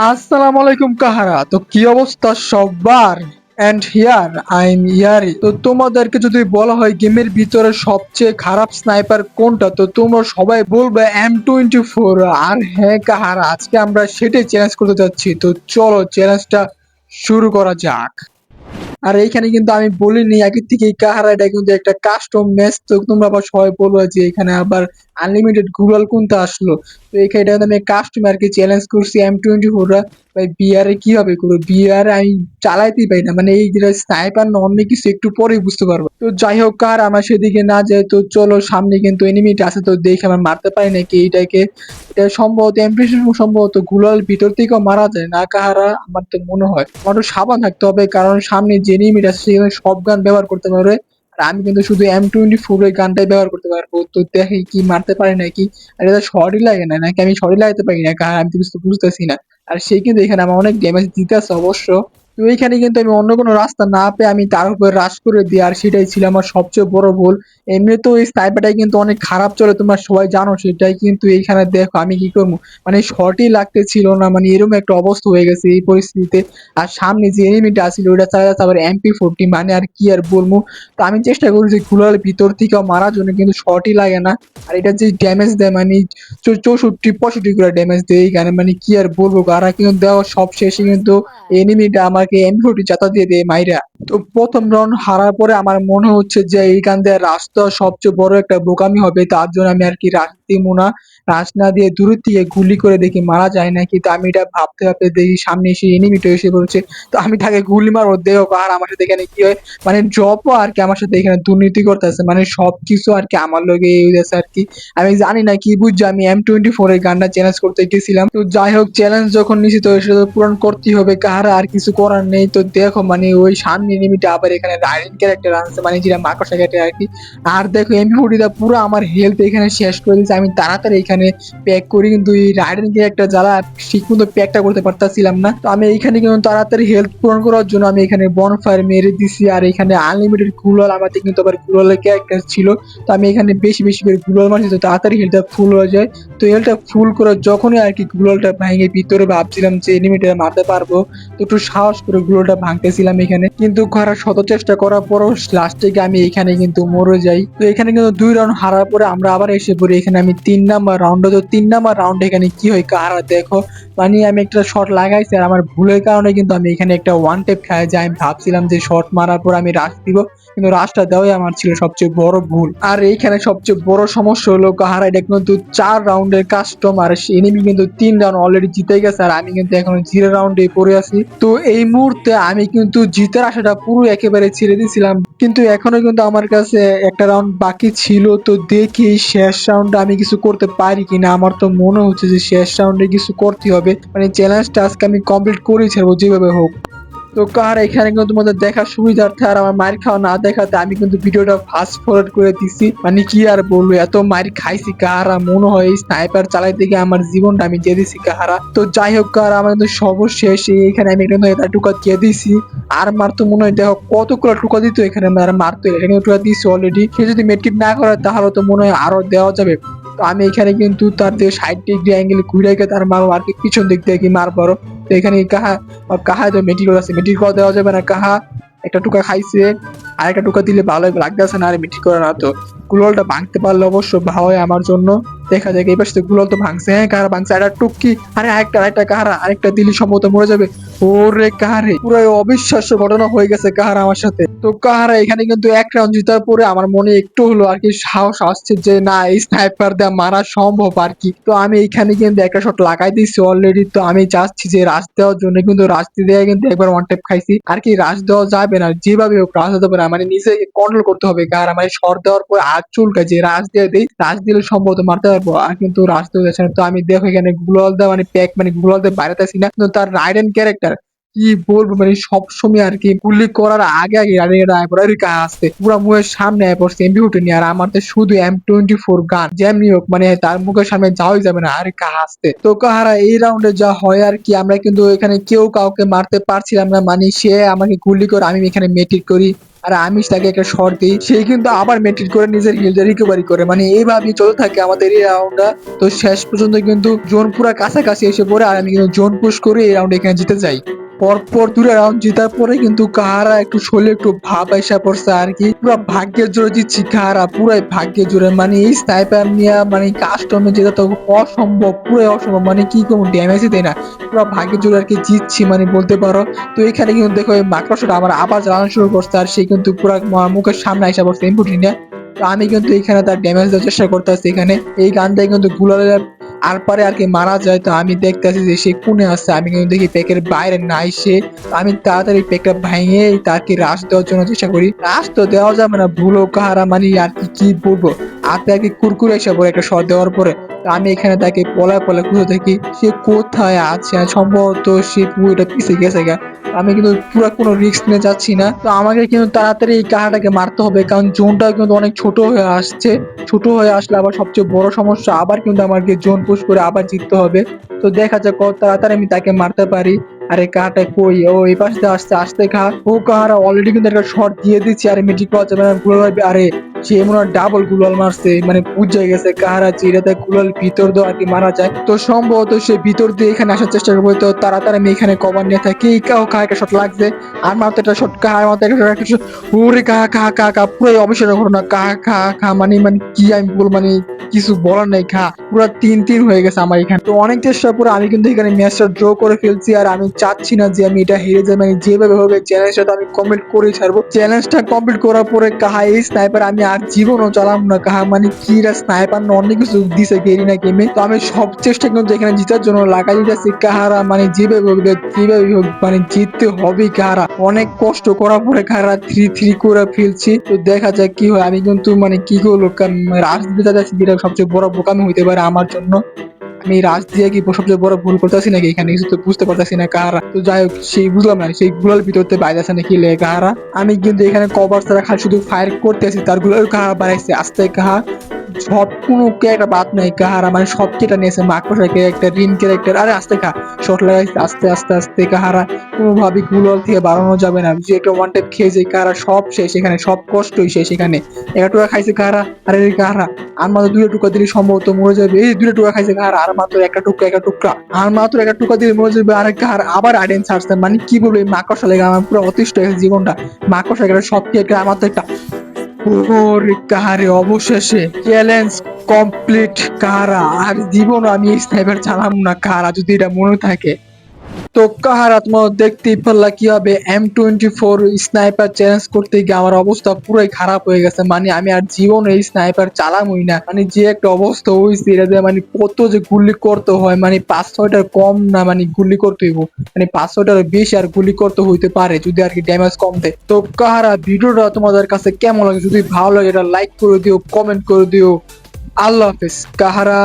আসসালামু আলাইকুম কাহারা, তো কি অবস্থা সবার? And here I am Yaari. তো তোমাদেরকে যদি বলা হয় গেমের ভিতরে সবচেয়ে খারাপ স্নাইপার কোনটা, তো তোমরা সবাই বলবে M24। আর হ্যাঁ কাহারা, আজকে আমরা সেটাই চ্যালেঞ্জ করতে যাচ্ছি। তো চলো চ্যালেঞ্জটা শুরু করা যাক। আর এইখানে কিন্তু আমি বলিনি আগে থেকে কাহারা, এটা কিন্তু একটা কাস্টম ম্যাচ। তো তোমরা আবার সবাই বলবে যে এখানে আবার আনলিমিটেড গ্লোবাল কোনটা আসলো। তো এখানে এটা আমি কাস্টম আর কি চ্যালেঞ্জ করছি M24 রা। ভাই বিআরে কি হবে করো, বিআর আমি চালাইতেই পারি না, মানে এই যেটা স্নাইপার না অন্য কিছু একটু পরেই বুঝতে পারবো। তো যাই হোক কার আমার সেদিকে না যায়, তো চলো সামনে কিন্তু এনিমিটা আছে, তো দেখে আমার মারতে পারি নাকি এইটাকে। এটা সম্ভবত এমপ্রেশন, সম্ভবত গুলাল ভিতর থেকেও মারা যায় না কাহারা, আমার তো মনে হয়। আমার একটু সাবধান থাকতে হবে, কারণ সামনে যে এনিমিটা আছে সেখানে সব গান ব্যবহার করতে পারবে। আর আমি কিন্তু শুধু M24 ওই গানটাই ব্যবহার করতে পারবো। তো দেখি কি মারতে পারি নাকি। আর এটা শর্টই লাগে না নাকি আমি শর্টই লাগাতে পারি না কারণ আমি তো কিছু বুঝতেছি না। আর সে কিন্তু এখানে আমার অনেক ড্যামেজ দিতেছে অবশ্য। তো এইখানে কিন্তু আমি অন্য কোনো রাস্তা না পেয়ে আমি তার উপর রাশ করে দিই, আর সেটাই ছিল আমার সবচেয়ে বড় ভুল। এমনি তো এই স্নাইপারটাই কিন্তু অনেক খারাপ চলে, তোমরা সবাই জানো সেটাই, কিন্তু এইখানে দেখো আমি কি করবো। মানে শর্টই লাগতেছিল না, মানে এরকম একটা অবস্থা হয়ে গেছে এই পরিস্থিতিতে। আর সামনে যে এনিমিটা আছিল ওটা চালাতে আবার MP40, মানে আর কি আর বলবো। তো আমি চেষ্টা করি যে গুলার ভিতর থেকে মারার জন্য, কিন্তু শর্টই লাগে না। আর এটা যে ড্যামেজ দেয় মানে 64-65 করে ড্যামেজ দেয় এই গানে, মানে কি আর বলবো। আর কিন্তু দেওয়া সব শেষে কিন্তু এনিমিটা আমাকে M40 চাতা দিয়ে দেয় মাইরা। তো প্রথম রাউন্ড হারার পরে আমার মনে হচ্ছে যে এইখান দিয়ে রাশ দেওয়া সবচেয়ে বড় একটা বোকামি হবে, তার জন্য আমি আর কি রাশ দিব না। রাশ না দিয়ে দূরের থেকে গুলি করে দেখি মারা যায় নাকি। তো আমি এটা ভাবতে ভাবতে দেখি সামনে এসে এনিমিটা এসে পড়ছে। তো আমি তাকে গুলি মারবো, দেহ আর আমার সাথে এখানে কি হয়, মানে জবও আর কি আমার সাথে এখানে দুর্নীতি করতেছে, মানে সবকিছু আর কি আমার লগে এই হইতেছে আর কি। আমি জানি না কি বুঝছি, আমি M24 এর গানটা চ্যালেঞ্জ করতে গেছিলাম। তো যাই হোক চ্যালেঞ্জ যখন নিছি তো সেটা তো পূরণ করতেই হবে কাহারা, আর কিছু করার নেই। তো দেখো মানে ওই সামনে এনিমিটা আবার এখানে রাইডেন ক্যারেক্টার আনছে, মানে যেটা মাকড়সা ক্যারেক্টার আর কি। আর দেখো M40 টা পুরো আমার হেলথ এখানে শেষ করে দিয়েছে। আমি তাড়াতাড়ি এখানে প্যাক করি, কিন্তু এই রাইডেন ক্যারেক্টার জ্বালা ঠিক মতো প্যাকটা করতে পারতাছিলাম না। তো আমি এইখানে কিন্তু তাড়াতাড়ি হেলথ পূরণ করার জন্য আমি এখানে বনফায়ার মেরে দিছি। আর এখানে আনলিমিটেড গুলাল, আমাদের কিন্তু আবার গুলালের ক্যারেক্টার ছিল। তো আমি এখানে বেশি বেশি করে গুলাল মারছি, তো তাড়াতাড়ি হেলথটা ফুল হয়ে যায়। তো হেলথটা ফুল করে যখনই আর কি গুলালটা ভেঙে ভিতরে ভাবছিলাম যে এনিমিটা মারতে পারবো, তো একটু সাহস করে গুলোটা ভাঙতেছিলাম এখানে, কিন্তু করার শত চেষ্টা করার পরও লাস্টে গিয়ে আমি এখানে কিন্তু মরে যাই। তো এখানে কিন্তু 2 রাউন্ড হারার পরে আমরা আবার এসে পড়ি এখানে আমি 3 নাম্বার রাউন্ডে। তো 3 নাম্বার রাউন্ড এখানে কি হয় কারা দেখো, মানে আমি একটা শট লাগাইছি আর আমার ভুলের কারণে কিন্তু আমি এখানে একটা ওয়ান টেপ খাই যাই। আমি ভাবছিলাম যে শট মারার পর আমি রাশ দিব, কিন্তু রাশটা দেওয়াই আমার ছিল সবচেয়ে বড় ভুল। আর এইখানে সবচেয়ে বড় সমস্যা হলো কাহারা, এটা কিন্তু 4 রাউন্ডের কাস্টম, আর এনিমি কিন্তু 3 রাউন্ড অলরেডি জিতে গেছে, আর আমি কিন্তু এখন 0 রাউন্ডে পড়ে আছি। তো এই মুহূর্তে আমি কিন্তু জিতার আশাটা পুরো একেবারে ছেড়ে দিয়েছিলাম, কিন্তু এখনো কিন্তু আমার কাছে একটা রাউন্ড বাকি ছিল। তো দেখি শেষ রাউন্ডে আমি কিছু করতে পারি কিনা। আমার তো মনে হচ্ছে যে শেষ রাউন্ডে কিছু করতে হবে, মানে চ্যালেঞ্জটা আজকে আমি কমপ্লিট করেই ছাড়বো যেভাবে হোক। তো কার এখানে কিন্তু তোমাদের দেখার সুবিধার্থে আর আমার মার খাওয়া না দেখাতে আমি কিন্তু ভিডিওটা ফাস্ট ফরওয়ার্ড করে দিছি, মানে কি আর বলবো এত মার খাইছি কাহারা, মনে হয় স্নাইপার চালাইতে গিয়ে আমার জীবনটা আমি দিয়ে দিছি কাহারা। তো যাই হোক কাহারা, আমার কিন্তু সর্বশেষ এখানে আমি কিন্তু এটা টুকা দিয়ে দিছি। আর মার তো মনে হয় দেখো কতগুলো টুকা দিত এখানে, আর মারতো এখানে টুকা দিছি অলরেডি। সে যদি মেট্রিক না করে তাহলে তো মনে হয় আরো দেওয়া যাবে। তো আমি এখানে কিন্তু তার দিয়ে 60 ডিগ্রি অ্যাঙ্গেল ঘুরে গিয়ে তার মারবো আর কি, পিছন দিক দিয়ে কি মারবারও। তো এখানে কাহা কাহা তো মেডিকেল আছে, মেডিকেল করা দেওয়া যাবে না। কাহা একটা টুকা খাইছে, আর একটা টুকা দিলে ভালো লাগতেছে না, আর মেডিকেল করে না। তো গুললটা ভাঙতে পারলে অবশ্য ভালো হয় আমার জন্য। দেখা যাক এবার তো গুলল তো ভাঙছে, হ্যাঁ কাহারা ভাঙছে। একটা টুকি, আরে আরেকটা কাহারা, আরেকটা দিলি সম্ভবত মরে যাবে। ওরে কাহারে, পুরো অবিশ্বাস্য ঘটনা হয়ে গেছে কাহারা আমার সাথে। তো কাহারা এখানে কিন্তু 1 রাউন্ড জিতার পরে আমার মনে একটু হলো আর কি সাহস আসছে যে না এই স্নাইপার দিয়ে মারা সম্ভব আর কি। তো আমি এখানে কিন্তু একটা শট লাগাই দিয়েছি অলরেডি। তো আমি চাচ্ছি যে রাশ দেওয়ার জন্য, কিন্তু রাশ দিয়ে কিন্তু একবার ওয়ান টেপ খাইছি আর কি। রাশ দেওয়া যাবে না, যেভাবে হোক রাশ দেবে না, মানে নিজেকে কন্ট্রোল করতে হবে। কারণ মানে শট দেওয়ার পর আর চুলকা যে রাশ দিয়ে দেই, রাশ দিলে সম্ভবত মারতে পারবো, আর কিন্তু রাশ দেওয়া যাচ্ছে না। তো আমি দেখো এখানে গ্লোয়াল দেওয়া মানে প্যাক, মানে গ্লোয়াল দিয়ে বাইরেতেছি না, কিন্তু তার রাইডেন ক্যারেক্টার কি বলবো, মানে সবসময় আর কি গুলি করার আগে আগে আসছে পুরো মুখের সামনে আয় পড়ছে এমপি নিয়ে। আর আমার তো শুধু M24 গান, যেমনি হোক মানে তার মুখের সামনে যাওয়াই যাবে না, আরে কাহা আসতে। তো কাহারা এই রাউন্ডে যা হয় আর কি, আমরা কিন্তু এখানে কেউ কাউকে মারতে পারছিলাম না, মানে সে আমাকে গুলি করে আমি এখানে মেটিক করি। আর আমি তাকে একটা শট দিই, সে কিন্তু আবার মেনটেন করে নিজের হিলটা রিকভারি করে, মানে এইভাবেই চলতে থাকে আমাদের এই রাউন্ডটা। তো শেষ পর্যন্ত কিন্তু জোন পুরা কাছাকাছি এসে পড়ে আর আমি কিন্তু জোন পুশ করে এই রাউন্ড এখানে জিতে যাই। পরপর দুটো রাউন্ড জেতার পরে কিন্তু কাহারা একটু শরীরে একটু ভাব আইসা পড়ছে আর কি, পুরো ভাগ্যের জোরে জিতছি কাহারা, পুরাই ভাগ্যের জোরে। মানে এই স্নাইপার নিয়ে মানে কাস্টমে যেটা তো অসম্ভব, পুরাই অসম্ভব, মানে কি কোনো ড্যামেজই দেয় না, পুরো ভাগ্যের জোরে আর কি জিতছি মানে বলতে পারো। তো এখানে কিন্তু দেখো এই মাকড়সাটা আমার আবার জ্বালানো শুরু করছে আর সে কিন্তু পুরো মুখের সামনে আইসা পড়ছে ইনপুট নিয়ে। তো আমি কিন্তু এখানে তার ড্যামেজ দেওয়ার চেষ্টা করতেছি, এখানে এই গান দিয়ে কিন্তু গুলালের আর পারে আর কি মারা যায়। তো আমি দেখতেছি যে সে কোণে আছে, আমি কিন্তু দেখি প্যাকের বাইরে নাই সে। তো আমি তাড়াতাড়ি প্যাকটা ভেঙে তাকে রাশ দেওয়ার জন্য চেষ্টা করি, রাশ তো দেওয়া যাবে না, ভুলো কাহারা মানে আর কি বলবো, হাতে আর কি কুরকুরে এসে পড়ে একটা শট দেওয়ার পরে। তো আমি এখানে তাকে পলায় পলায় খুঁজে দেখি সে কোথায় আছে, সম্ভবত সে পুরোটা পিছিয়ে গেছে গা। আমি কিন্তু পুরো কোনো রিস্ক নিয়ে যাচ্ছি না, তো আমাকে কিন্তু তাড়াতাড়ি এই কাহাটাকে মারতে হবে, কারণ জোনটা কিন্তু অনেক ছোট হয়ে আসছে। ছোট হয়ে আসলে আবার সবচেয়ে বড় সমস্যা, আবার কিন্তু আমাকে জোন পুশ করে আবার জিততে হবে। তো দেখা যাক কত তাড়াতাড়ি আমি তাকে মারতে পারি। আরে কাহাটা কই, ও এই পাশ দিয়ে আসছে, আসতে খা। ও কাহারা অলরেডি কিন্তু একটা শট দিয়ে দিচ্ছি, আরে মেজিক পাওয়া যাবে না, গুলাল মারবে। আরে সে মনে হয় ডাবল গুলাল মারছে, মানে বুঝে গেছে কাহারা যে এটাতে গুলাল ভিতর দিয়ে আর কি মারা যায়। তো সম্ভবত সে ভিতর দিয়ে এখানে আসার চেষ্টা করবো, তো তাড়াতাড়ি আমি এখানে কভার নিয়ে থাকি। কাউ কাহা একটা শট লাগছে, আর মাত্র একটা শট, কাহার মাত্র একটা শট। ওরে কাহা কাহা কাহা কাহা, পুরো অবিশ্বাস্য ঘটনা, কাহা কাহা কাহা, মানে মানে কি আমি বলবো, মানে কিছু বলার নেই। খা পুরো 3-3 হয়ে গেছে আমার এখানে। তো অনেক চেষ্টার পরে আমি কিন্তু এখানে ম্যাচটা ড্র করে ফেলছি, আর আমি চাচ্ছি না যে আমি এটা হেরে যাই, মানে যেভাবে হবে চ্যালেঞ্জটা তো আমি কমপ্লিট করেই ছাড়বো। চ্যালেঞ্জটা কমপ্লিট করার পরে কাহা এই স্নাইপার আমি আর জীবনও চালাম না। কাহা মানে কি স্নাইপার না অনেক কিছু দিছে গেরিনা গেমে। তো আমি সব চেষ্টা কিন্তু এখানে জিতার জন্য লাগাই দিতেছি কাহারা, মানে যেভাবে হোক যেভাবে হোক মানে জিততে হবে কাহারা। অনেক কষ্ট করার পরে কাহারা 3-3 করে ফেলছি। তো দেখা যাক কি হয়। আমি কিন্তু মানে কি করলো রাশ দিতে যাচ্ছি, যেটা সবচেয়ে বড় বোকামি হইতে পারে আমার জন্য। আমি রাশ দিয়ে কি সবচেয়ে বড় ভুল করতেছি নাকি এখানে, কিছু তো বুঝতে পারতেছি না কাহারা। তো যাই হোক, সেই বুঝলাম না সেই গুলার ভিতরতে বাইরে আছে নাকি লে কাহারা। আমি কিন্তু এখানে কভার ছাড়া খালি শুধু ফায়ার করতে আছি, তার গুলো কাহারা বাড়াইছে আস্তে কাহা। সব কোনো একটা বাদ নাই কাহারা, মানে সব কেটা নিয়েছে, মাকড়সা একটা রিন ক্যারেক্টার। আরে আস্তে খা, শর্ট লাগাইছে আস্তে আস্তে আস্তে কাহারা। কোনোভাবে গুলাল থেকে বাড়ানো যাবে না, যে একটা ওয়ান টাইপ খেয়ে যায় কাহারা, সব শেষ এখানে, সব কষ্টই শেষ এখানে। একটা টুকা খাইছে কাহারা, আরে কাহারা আর মাত্র দুটো টুকা দিলে সম্ভবত মরে যাবে। এই দুটো টুকা খাইছে কাহারা, আর মাত্র একটা টুকরা, আর মাত্র একটা টুকা দিলে মরে যাবে। আর কাহার আবার আইডেন্ট ছাড়ছে, মানে কি বলবো, এই মাকড়সা লেগে আমার পুরো অতিষ্ঠ হয়ে গেছে জীবনটা। মাকড়সা একটা সব কি একটা আমার তো একটা। ওরে কাহারে, অবশেষে চ্যালেঞ্জ কমপ্লিট কাহারা। আর জীবন আমি স্নাইপার চালাম না কাহারা, যদি এটা মনে থাকে। তো কাহারা তোমার দেখতেই পারলা কিভাবে M24 স্নাইপার চ্যালেঞ্জ করতে গিয়ে আমার অবস্থা পুরাই খারাপ হয়ে গেছে। মানে আমি আর জীবন এই স্নাইপার চালামই না, মানে যে একটা অবস্থা হয়েছে এটা দিয়ে, মানে কত যে গুলি করতে হয়, মানে 5-6টার কম না, মানে গুলি করতে হইব, মানে 5-6টার বেশি আর গুলি করতে হইতে পারে যদি আর কি ড্যামেজ কম দেয়। তো কাহারা ভিডিওটা তোমাদের কাছে কেমন লাগে, যদি ভালো লাগে এটা লাইক করে দিও, কমেন্ট করে দিও। আল্লাহ হাফেজ কাহারা।